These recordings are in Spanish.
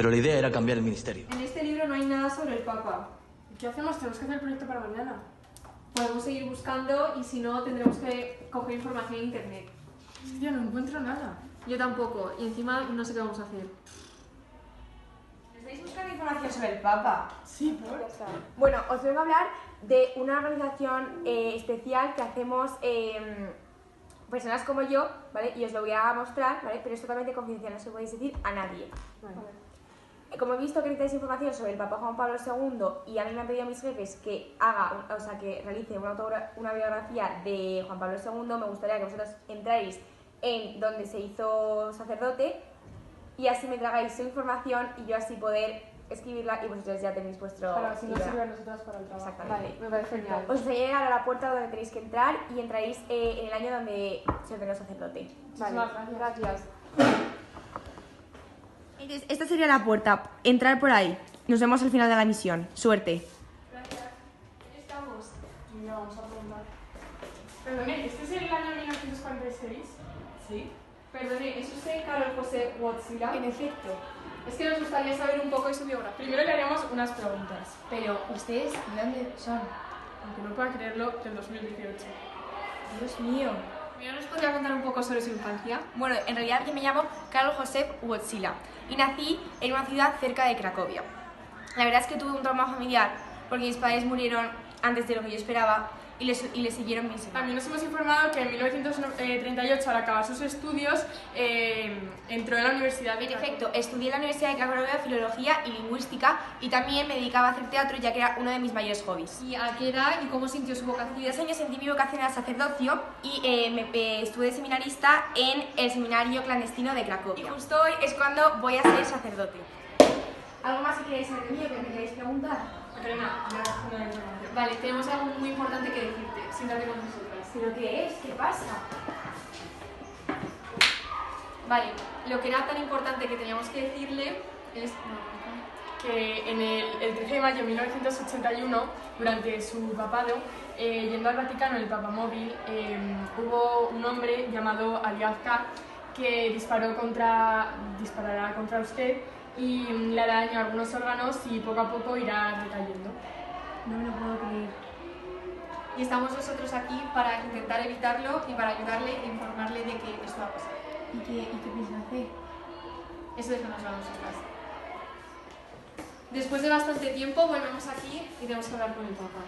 Pero la idea era cambiar el ministerio. En este libro no hay nada sobre el Papa. ¿Qué hacemos? Tenemos que hacer el proyecto para mañana. Podemos seguir buscando y si no tendremos que coger información en internet. Hostia, no encuentro nada. Yo tampoco, y encima no sé qué vamos a hacer. ¿Estáis buscando información sobre el Papa? Sí, por Bueno, os vengo a hablar de una organización especial que hacemos personas como yo, ¿vale? Y os lo voy a mostrar, ¿vale? Pero es totalmente confidencial, no se lo podéis decir a nadie. Vale. Como he visto que necesitáis información sobre el Papa Juan Pablo II y a mí me han pedido mis jefes que que realice una biografía de Juan Pablo II, me gustaría que vosotros entráis en donde se hizo sacerdote y así me tragáis su información y yo así poder escribirla y vosotros ya tenéis vuestro... Para si nos libro. sirve a nosotras para el trabajo. Exactamente. Vale, me parece genial. Os enseñaré ahora la puerta donde tenéis que entrar y entraréis en el año donde se ordenó sacerdote. Vale, Muchísimas gracias. Entonces, esta sería la puerta. Entrar por ahí. Nos vemos al final de la misión. Suerte. Gracias. ¿Ya estamos? Venga, vamos a preguntar. Perdone, ¿este es el año 1946? Sí. Perdone, ¿es usted Carlos José Wojtyla? En efecto. Es que nos gustaría saber un poco de su biografía. Primero le haríamos unas preguntas. Pero, ¿ustedes de dónde son? Aunque no pueda creerlo, del 2018. Dios mío. ¿Nos podría contar un poco sobre su infancia? Bueno, en realidad yo me llamo Karol Josef Wojtyla y nací en una ciudad cerca de Cracovia. La verdad es que tuve un trauma familiar porque mis padres murieron antes de lo que yo esperaba y le siguieron mis hermanos. También nos hemos informado que en 1938, al acabar sus estudios, entró en la Universidad de Perfecto, estudié en la Universidad de Cracovia Filología y Lingüística y también me dedicaba a hacer teatro ya que era uno de mis mayores hobbies. ¿Y a qué edad y cómo sintió su vocación? Hace 2 años sentí mi vocación al sacerdocio y estuve de seminarista en el seminario clandestino de Cracovia. Y justo hoy es cuando voy a ser sacerdote. ¿Algo más que queréis saber de mí o que me queréis preguntar? Macarena, ya no hay información. Vale, tenemos algo muy importante que decirte. Siéntate con nosotras. ¿Pero qué es? ¿Qué pasa? Vale, lo que era tan importante que teníamos que decirle es... Que en el 13 de mayo de 1981, durante su papado, yendo al Vaticano en el papamóvil, hubo un hombre llamado Aliav K que disparará contra usted y le hará daño a algunos órganos y poco a poco irá recayendo. No me lo puedo creer. Y estamos nosotros aquí para intentar evitarlo y para ayudarle e informarle de que esto va a pasar. ¿Y qué piensan hacer? Eso es lo que nos vamos a casa. Después de bastante tiempo volvemos aquí y tenemos que hablar con el Papa.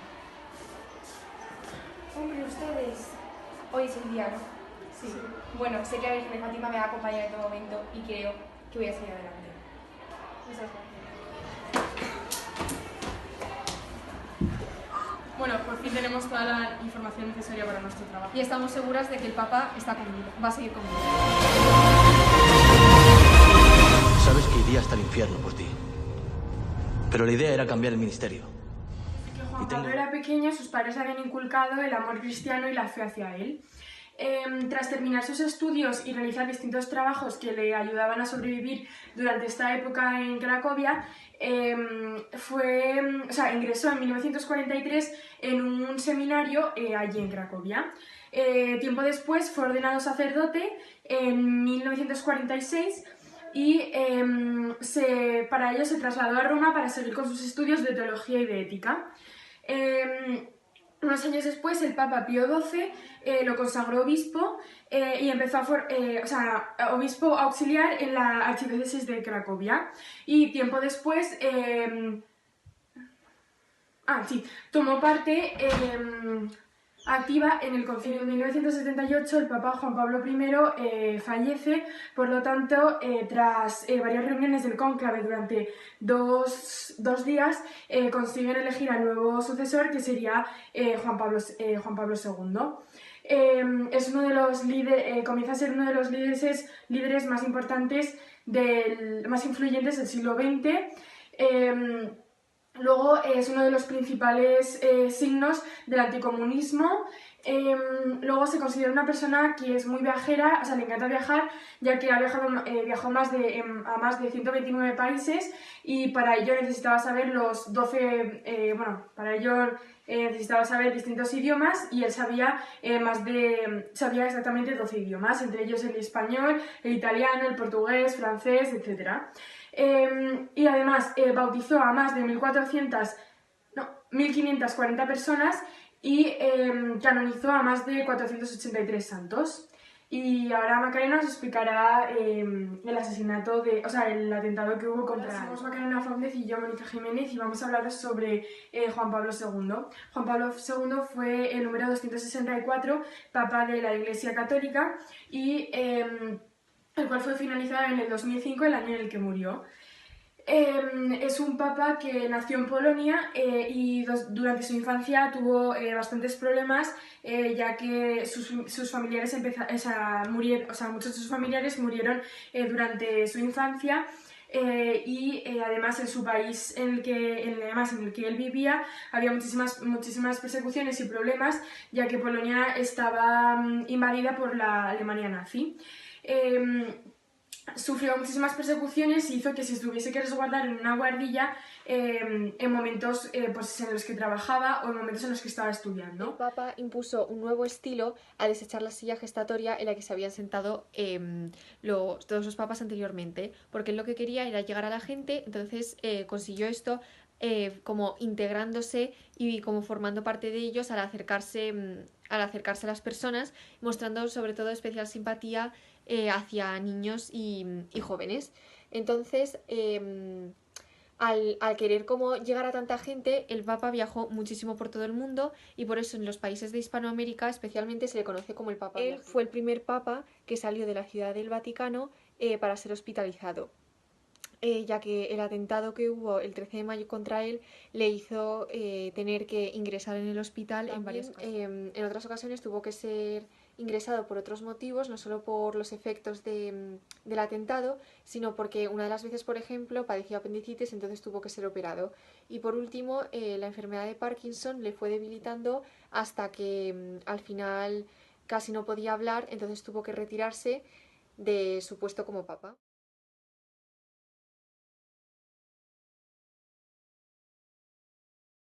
Hombre, ustedes. Hoy es el día, ¿no? Sí. Bueno, sé que la Virgen de Fátima me va a acompañar en todo momento y creo que voy a salir adelante. Muchas gracias. Bueno, por fin tenemos toda la información necesaria para nuestro trabajo. Y estamos seguras de que el Papa está conmigo, va a seguir conmigo. Sabes que iría hasta el infierno por ti. Pero la idea era cambiar el ministerio. Que Juan Pablo era pequeño, sus padres habían inculcado el amor cristiano y la fe hacia él. Tras terminar sus estudios y realizar distintos trabajos que le ayudaban a sobrevivir durante esta época en Cracovia, ingresó en 1943 en un seminario allí en Cracovia. Tiempo después fue ordenado sacerdote en 1946 y para ello se trasladó a Roma para seguir con sus estudios de teología y de ética. Unos años después el Papa Pío XII lo consagró obispo y empezó obispo auxiliar en la archidiócesis de Cracovia. Y tiempo después tomó parte activa en el concilio. En 1978 el Papa Juan Pablo I fallece, por lo tanto, tras varias reuniones del cónclave durante dos días, consiguen elegir al nuevo sucesor, que sería Juan Pablo II. Es uno de los comienza a ser uno de los líderes más importantes, más influyentes del siglo XX. Luego es uno de los principales signos del anticomunismo. Luego se considera una persona que es muy viajera, o sea, le encanta viajar, ya que viajó a más de 129 países y para ello necesitaba saber necesitaba saber distintos idiomas y él sabía exactamente 12 idiomas, entre ellos el español, el italiano, el portugués, francés, etc. Y además bautizó a más de 1.540 personas y canonizó a más de 483 santos. Y ahora Macarena nos explicará el asesinato el atentado que hubo contra él. Somos Macarena Fández y yo, Mónica Jiménez, y vamos a hablaros sobre Juan Pablo II. Juan Pablo II fue el número 264, Papa de la Iglesia Católica, y el cual fue finalizado en el 2005, el año en el que murió. Es un papa que nació en Polonia y durante su infancia tuvo bastantes problemas, ya que sus familiares muchos de sus familiares murieron durante su infancia. Además en su país en el que él vivía había muchísimas persecuciones y problemas, ya que Polonia estaba invadida por la Alemania nazi. Sufrió muchísimas persecuciones y hizo que se tuviese que resguardar en una guardilla en momentos pues en los que trabajaba o en momentos en los que estaba estudiando. El Papa impuso un nuevo estilo al desechar la silla gestatoria en la que se habían sentado todos los papas anteriormente, porque él lo que quería era llegar a la gente, entonces consiguió esto como integrándose y como formando parte de ellos al acercarse a las personas, mostrando sobre todo especial simpatía hacia niños y jóvenes. Entonces, al querer como llegar a tanta gente, el Papa viajó muchísimo por todo el mundo y por eso en los países de Hispanoamérica especialmente se le conoce como el Papa. Él fue el primer Papa que salió de la Ciudad del Vaticano para ser hospitalizado. Ya que el atentado que hubo el 13 de mayo contra él le hizo tener que ingresar en el hospital. También, en varias ocasiones. En otras ocasiones tuvo que ser ingresado por otros motivos, no solo por los efectos del atentado, sino porque una de las veces, por ejemplo, padeció apendicitis, entonces tuvo que ser operado. Y por último, la enfermedad de Parkinson le fue debilitando hasta que al final casi no podía hablar, entonces tuvo que retirarse de su puesto como papa.